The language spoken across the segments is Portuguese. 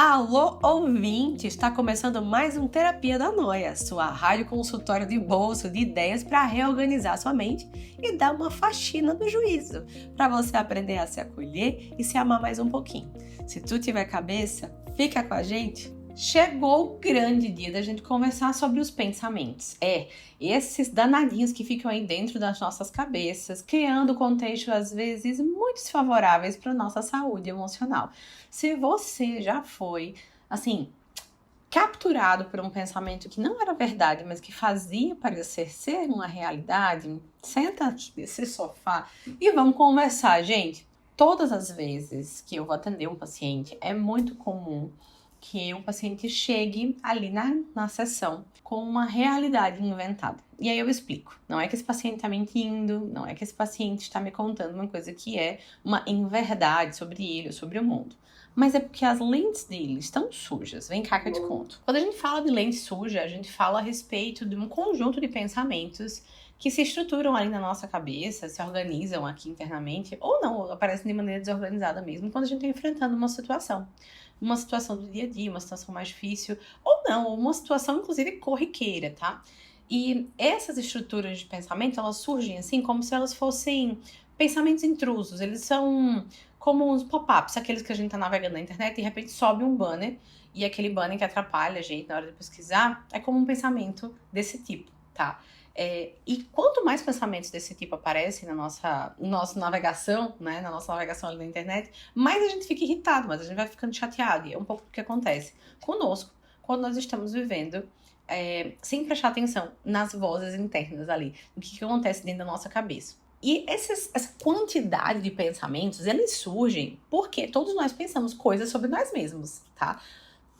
Alô, ouvinte! Está começando mais um Terapia da Noia, sua rádio consultório de bolso de ideias para reorganizar sua mente e dar uma faxina do juízo, para você aprender a se acolher e se amar mais um pouquinho. Se tu tiver cabeça, fica com a gente! Chegou o grande dia da gente conversar sobre os pensamentos. Esses danadinhos que ficam aí dentro das nossas cabeças, criando contextos às vezes muito desfavoráveis para a nossa saúde emocional. Se você já foi, assim, capturado por um pensamento que não era verdade, mas que fazia parecer ser uma realidade, senta nesse sofá e vamos conversar, gente. Todas as vezes que eu vou atender um paciente, é muito comum que o paciente chegue ali na sessão com uma realidade inventada. E aí eu explico. Não é que esse paciente está mentindo, não é que esse paciente está me contando uma coisa que é uma inverdade sobre ele ou sobre o mundo. Mas é porque as lentes dele estão sujas. Vem cá que eu te conto. Quando a gente fala de lente suja, a gente fala a respeito de um conjunto de pensamentos que se estruturam ali na nossa cabeça, se organizam aqui internamente, ou não, ou aparecem de maneira desorganizada mesmo, quando a gente está enfrentando uma situação do dia a dia, uma situação mais difícil, ou não, uma situação inclusive corriqueira, tá? E essas estruturas de pensamento, elas surgem assim como se elas fossem pensamentos intrusos, eles são como uns pop-ups, aqueles que a gente tá navegando na internet e de repente sobe um banner, e aquele banner que atrapalha a gente na hora de pesquisar, é como um pensamento desse tipo, tá? E quanto mais pensamentos desse tipo aparecem na nossa navegação, né, na nossa navegação ali na internet, mais a gente fica irritado, mais a gente vai ficando chateado. E é um pouco o que acontece conosco quando nós estamos vivendo sem prestar atenção nas vozes internas ali, no que acontece dentro da nossa cabeça. E essa quantidade de pensamentos, eles surgem porque todos nós pensamos coisas sobre nós mesmos, tá?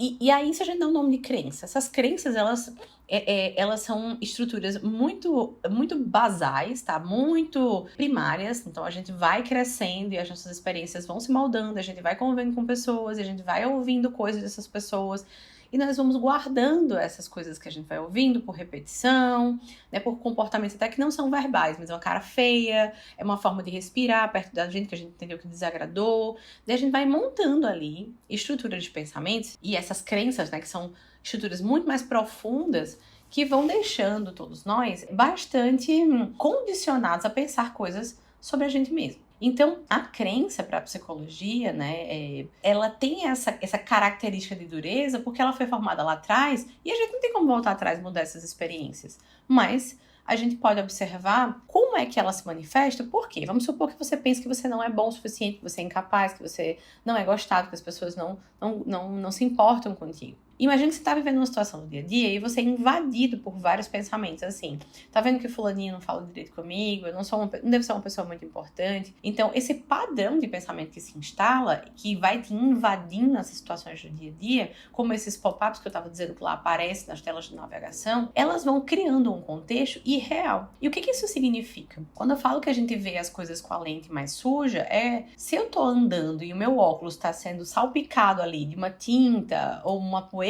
E aí, se a gente dá um nome de crença, essas crenças, elas são estruturas muito, muito basais, tá? Muito primárias. Então, a gente vai crescendo e as nossas experiências vão se moldando, a gente vai convivendo com pessoas, a gente vai ouvindo coisas dessas pessoas. E nós vamos guardando essas coisas que a gente vai ouvindo por repetição, né, por comportamentos até que não são verbais, mas é uma cara feia, é uma forma de respirar perto da gente que a gente entendeu que desagradou. Daí a gente vai montando ali estruturas de pensamentos e essas crenças, né, que são estruturas muito mais profundas, que vão deixando todos nós bastante condicionados a pensar coisas sobre a gente mesmo. Então, a crença para a psicologia, né, ela tem essa característica de dureza porque ela foi formada lá atrás e a gente não tem como voltar atrás e mudar essas experiências. Mas a gente pode observar como é que ela se manifesta. Por quê? Vamos supor que você pense que você não é bom o suficiente, que você é incapaz, que você não é gostado, que as pessoas não se importam contigo. Imagina que você está vivendo uma situação do dia a dia e você é invadido por vários pensamentos, assim, tá vendo que fulaninho não fala direito comigo, eu não devo ser uma pessoa muito importante. Então, esse padrão de pensamento que se instala, que vai te invadindo nessas situações do dia a dia, como esses pop-ups que eu estava dizendo que lá aparecem nas telas de navegação, elas vão criando um contexto irreal. E o que isso significa? Quando eu falo que a gente vê as coisas com a lente mais suja, se eu tô andando e o meu óculos está sendo salpicado ali de uma tinta ou uma poeira,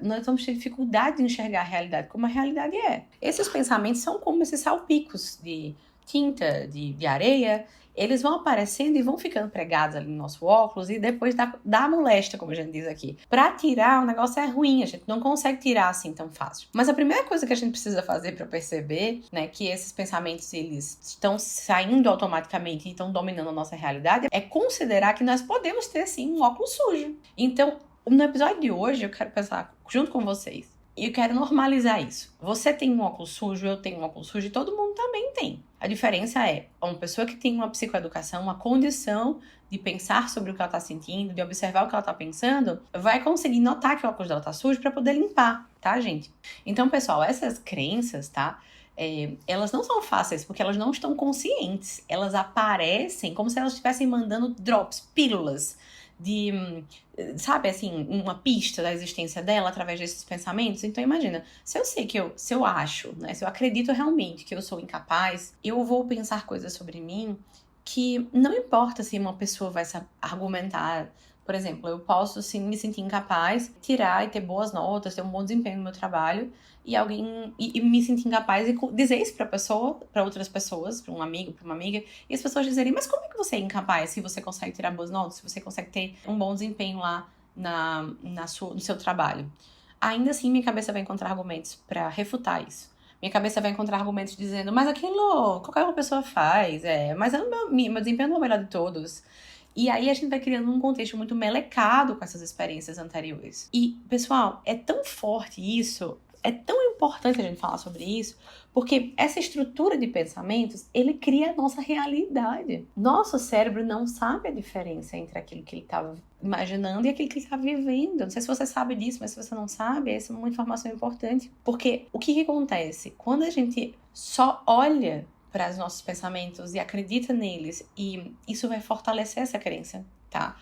nós vamos ter dificuldade de enxergar a realidade como a realidade é. Esses pensamentos são como esses salpicos de tinta, de areia, eles vão aparecendo e vão ficando pregados ali no nosso óculos e depois dá molesta, como a gente diz aqui. Para tirar, o negócio é ruim, a gente não consegue tirar assim tão fácil. Mas a primeira coisa que a gente precisa fazer para perceber, né, que esses pensamentos eles estão saindo automaticamente e estão dominando a nossa realidade, é considerar que nós podemos ter sim um óculos sujo. Então, no episódio de hoje, eu quero pensar junto com vocês. E eu quero normalizar isso. Você tem um óculos sujo, eu tenho um óculos sujo e todo mundo também tem. A diferença é uma pessoa que tem uma psicoeducação, uma condição de pensar sobre o que ela está sentindo, de observar o que ela está pensando, vai conseguir notar que o óculos dela está sujo para poder limpar, tá, gente? Então, pessoal, essas crenças, tá? Elas não são fáceis porque elas não estão conscientes. Elas aparecem como se elas estivessem mandando drops, pílulas de, sabe, assim, uma pista da existência dela através desses pensamentos. Então imagina, se eu sei se eu acho, né, se eu acredito realmente que eu sou incapaz, eu vou pensar coisas sobre mim que não importa se uma pessoa vai argumentar. Por exemplo, eu posso sim me sentir incapaz, tirar e ter boas notas, ter um bom desempenho no meu trabalho, e me sentir incapaz e dizer isso para outras pessoas, para um amigo, para uma amiga, e as pessoas dizerem, mas como é que você é incapaz se você consegue tirar boas notas, se você consegue ter um bom desempenho lá no seu trabalho, ainda assim minha cabeça vai encontrar argumentos para refutar isso. Minha cabeça vai encontrar argumentos dizendo, mas aquilo qualquer uma pessoa faz, mas meu desempenho não é o melhor de todos. E aí a gente vai criando um contexto muito melecado com essas experiências anteriores. E, pessoal, é tão forte isso, é tão importante a gente falar sobre isso, porque essa estrutura de pensamentos, ele cria a nossa realidade. Nosso cérebro não sabe a diferença entre aquilo que ele estava imaginando e aquilo que ele está vivendo. Não sei se você sabe disso, mas se você não sabe, essa é uma informação importante. Porque o que acontece? Quando a gente só olha para os nossos pensamentos e acredita neles, e isso vai fortalecer essa crença, tá?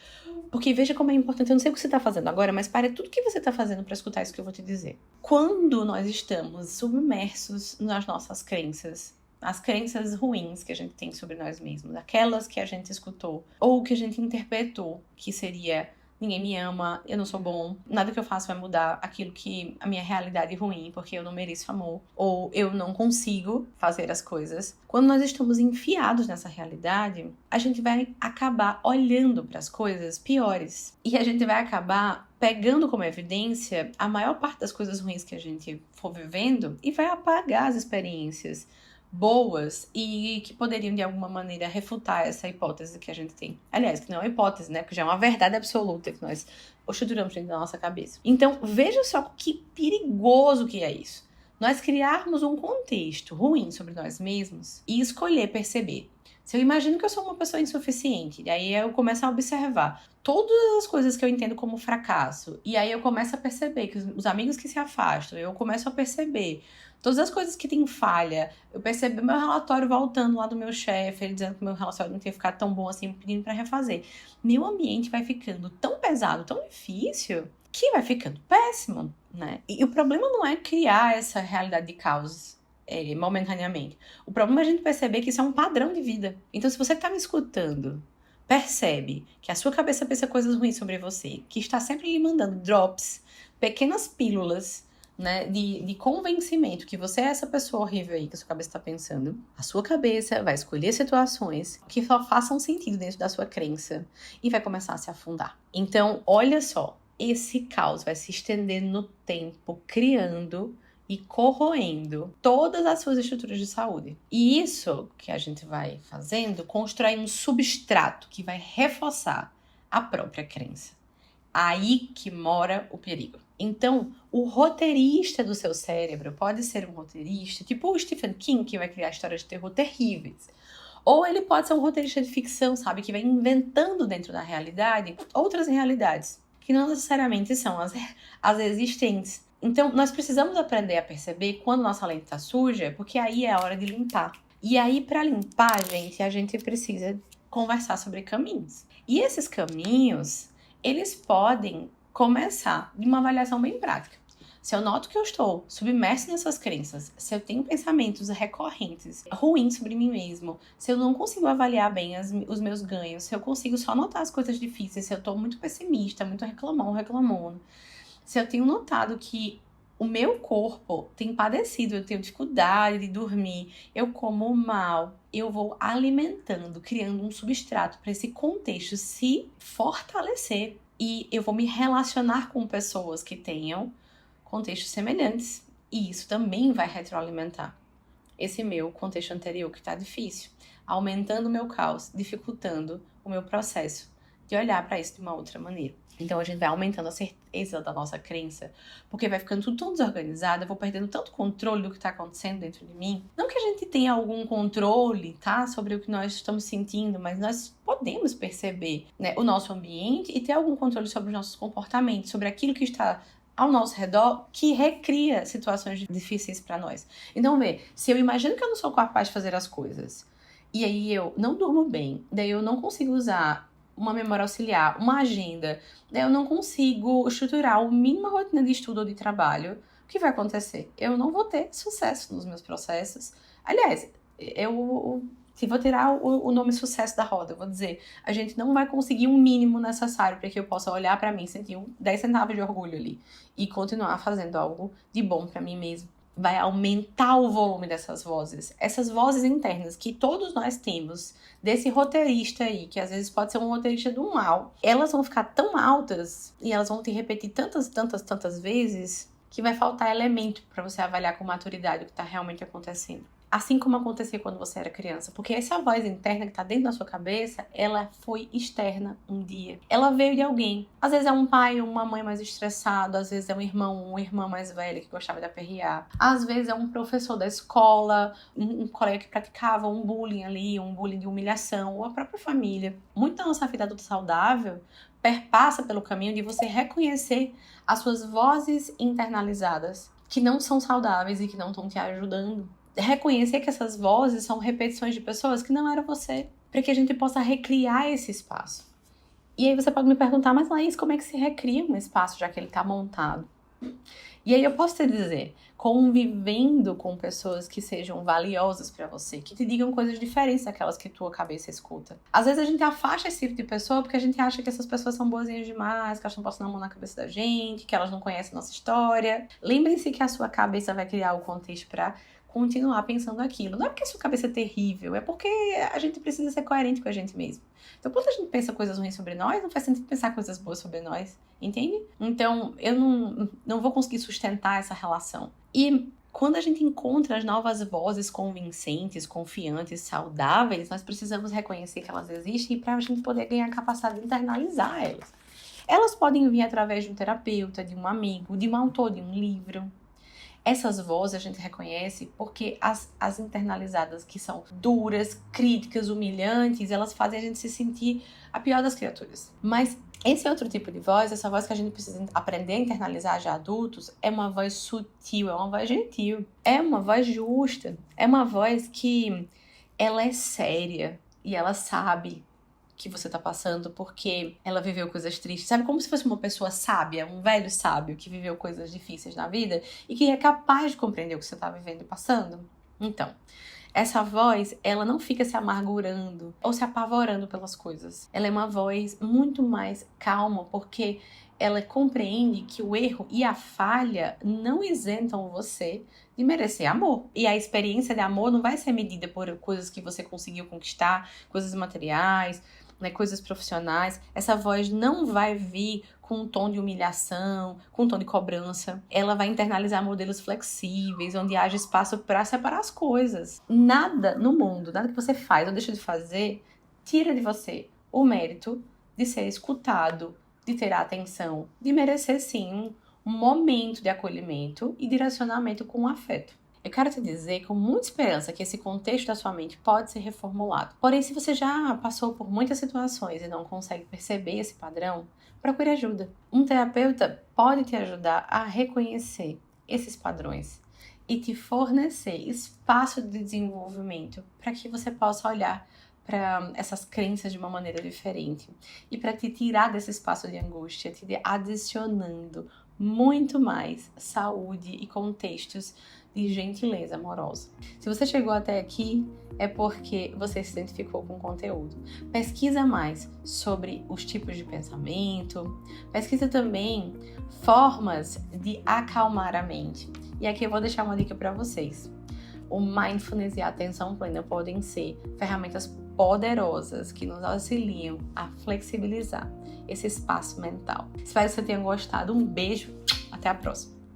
Porque veja como é importante, eu não sei o que você está fazendo agora, mas pare tudo que você está fazendo para escutar isso que eu vou te dizer. Quando nós estamos submersos nas nossas crenças, as crenças ruins que a gente tem sobre nós mesmos, aquelas que a gente escutou, ou que a gente interpretou que seria ninguém me ama, eu não sou bom, nada que eu faço vai mudar aquilo que a minha realidade é ruim, porque eu não mereço amor, ou eu não consigo fazer as coisas. Quando nós estamos enfiados nessa realidade, a gente vai acabar olhando para as coisas piores. E a gente vai acabar pegando como evidência a maior parte das coisas ruins que a gente for vivendo e vai apagar as experiências boas e que poderiam de alguma maneira refutar essa hipótese que a gente tem. Aliás, que não é uma hipótese, né? Porque já é uma verdade absoluta que nós estruturamos dentro da nossa cabeça. Então, veja só que perigoso que é isso. Nós criarmos um contexto ruim sobre nós mesmos e escolher perceber. Se eu imagino que eu sou uma pessoa insuficiente, e aí eu começo a observar todas as coisas que eu entendo como fracasso, e aí eu começo a perceber que os amigos que se afastam, eu começo a perceber todas as coisas que tem falha, eu percebo meu relatório voltando lá do meu chefe, ele dizendo que meu relatório não tinha ficado tão bom assim, pedindo para refazer. Meu ambiente vai ficando tão pesado, tão difícil, que vai ficando péssimo, né? E o problema não é criar essa realidade de caos momentaneamente. O problema é a gente perceber que isso é um padrão de vida. Então, se você está me escutando, percebe que a sua cabeça pensa coisas ruins sobre você, que está sempre lhe mandando drops, pequenas pílulas, né, de convencimento que você é essa pessoa horrível aí que a sua cabeça está pensando, a sua cabeça vai escolher situações que só façam sentido dentro da sua crença e vai começar a se afundar. Então, olha só, esse caos vai se estender no tempo, criando e corroendo todas as suas estruturas de saúde. E isso que a gente vai fazendo, constrói um substrato que vai reforçar a própria crença. Aí que mora o perigo. Então, o roteirista do seu cérebro pode ser um roteirista, tipo o Stephen King, que vai criar histórias de terror terríveis. Ou ele pode ser um roteirista de ficção, sabe? Que vai inventando dentro da realidade outras realidades, que não necessariamente são as existentes. Então, nós precisamos aprender a perceber quando nossa lente está suja, porque aí é a hora de limpar. E aí, para limpar, a gente precisa conversar sobre caminhos. E esses caminhos, eles podem começar de uma avaliação bem prática. Se eu noto que eu estou submerso nessas crenças, se eu tenho pensamentos recorrentes, ruins sobre mim mesmo, se eu não consigo avaliar bem os meus ganhos, se eu consigo só notar as coisas difíceis, se eu estou muito pessimista, muito reclamando, se eu tenho notado que o meu corpo tem padecido, eu tenho dificuldade de dormir, eu como mal, eu vou alimentando, criando um substrato para esse contexto se fortalecer. E eu vou me relacionar com pessoas que tenham contextos semelhantes. E isso também vai retroalimentar esse meu contexto anterior que está difícil, aumentando o meu caos, dificultando o meu processo de olhar para isso de uma outra maneira. Então a gente vai aumentando a certeza da nossa crença, porque vai ficando tudo tão desorganizado, eu vou perdendo tanto controle do que está acontecendo dentro de mim. Não que a gente tenha algum controle, tá, sobre o que nós estamos sentindo, mas nós podemos perceber, né, o nosso ambiente e ter algum controle sobre os nossos comportamentos, sobre aquilo que está ao nosso redor, que recria situações difíceis para nós. Então, se eu imagino que eu não sou capaz de fazer as coisas, e aí eu não durmo bem, daí eu não consigo usar uma memória auxiliar, uma agenda, daí eu não consigo estruturar uma mínima rotina de estudo ou de trabalho, o que vai acontecer? Eu não vou ter sucesso nos meus processos. Aliás, se vou tirar o nome sucesso da roda, eu vou dizer, a gente não vai conseguir um mínimo necessário para que eu possa olhar para mim, sentir 10 centavos de orgulho ali e continuar fazendo algo de bom para mim mesmo. vai aumentar o volume dessas vozes. Essas vozes internas que todos nós temos, desse roteirista aí, que às vezes pode ser um roteirista do mal, elas vão ficar tão altas e elas vão te repetir tantas vezes que vai faltar elemento para você avaliar com maturidade o que está realmente acontecendo. Assim como acontecia quando você era criança. Porque essa voz interna que tá dentro da sua cabeça, ela foi externa um dia. Ela veio de alguém. Às vezes é um pai ou uma mãe mais estressado. Às vezes é um irmão ou uma irmã mais velha que gostava de aperrear. Às vezes é um professor da escola, um colega que praticava um bullying ali, um bullying de humilhação, ou a própria família. Muito da nossa vida adulta saudável perpassa pelo caminho de você reconhecer as suas vozes internalizadas, que não são saudáveis e que não estão te ajudando. Reconhecer que essas vozes são repetições de pessoas que não eram você, para que a gente possa recriar esse espaço. E aí você pode me perguntar, mas Laís, como é que se recria um espaço já que ele está montado? E aí eu posso te dizer, convivendo com pessoas que sejam valiosas para você, que te digam coisas diferentes daquelas que tua cabeça escuta. Às vezes a gente afasta esse tipo de pessoa porque a gente acha que essas pessoas são boazinhas demais, que elas estão passando a mão na cabeça da gente, que elas não conhecem a nossa história. Lembrem-se que a sua cabeça vai criar o contexto para continuar pensando aquilo. Não é porque a sua cabeça é terrível, é porque a gente precisa ser coerente com a gente mesmo. Então, quando a gente pensa coisas ruins sobre nós, não faz sentido pensar coisas boas sobre nós, entende? Então, eu não vou conseguir sustentar essa relação. E quando a gente encontra as novas vozes convincentes, confiantes, saudáveis, nós precisamos reconhecer que elas existem para a gente poder ganhar a capacidade de internalizar elas. Elas podem vir através de um terapeuta, de um amigo, de um autor, de um livro. Essas vozes a gente reconhece porque as internalizadas, que são duras, críticas, humilhantes, elas fazem a gente se sentir a pior das criaturas. Mas esse outro tipo de voz, essa voz que a gente precisa aprender a internalizar já adultos, é uma voz sutil, é uma voz gentil, é uma voz justa, é uma voz que ela é séria e ela sabe que você tá passando porque ela viveu coisas tristes. Sabe, como se fosse uma pessoa sábia, um velho sábio que viveu coisas difíceis na vida e que é capaz de compreender o que você tá vivendo e passando. Então, essa voz, ela não fica se amargurando ou se apavorando pelas coisas. Ela é uma voz muito mais calma porque ela compreende que o erro e a falha não isentam você de merecer amor. E a experiência de amor não vai ser medida por coisas que você conseguiu conquistar, coisas materiais, coisas profissionais. Essa voz não vai vir com um tom de humilhação, com um tom de cobrança. Ela vai internalizar modelos flexíveis, onde haja espaço para separar as coisas. Nada no mundo, nada que você faz ou deixa de fazer, tira de você o mérito de ser escutado, de ter a atenção, de merecer sim um momento de acolhimento e direcionamento com afeto. Eu quero te dizer com muita esperança que esse contexto da sua mente pode ser reformulado. Porém, se você já passou por muitas situações e não consegue perceber esse padrão, procure ajuda. Um terapeuta pode te ajudar a reconhecer esses padrões e te fornecer espaço de desenvolvimento para que você possa olhar para essas crenças de uma maneira diferente e para te tirar desse espaço de angústia, te adicionando muito mais saúde e contextos de gentileza amorosa. Se você chegou até aqui, é porque você se identificou com o conteúdo. Pesquisa mais sobre os tipos de pensamento, pesquisa também formas de acalmar a mente. E aqui eu vou deixar uma dica para vocês. O mindfulness e a atenção plena podem ser ferramentas poderosas que nos auxiliam a flexibilizar esse espaço mental. Espero que você tenha gostado. Um beijo, até a próxima!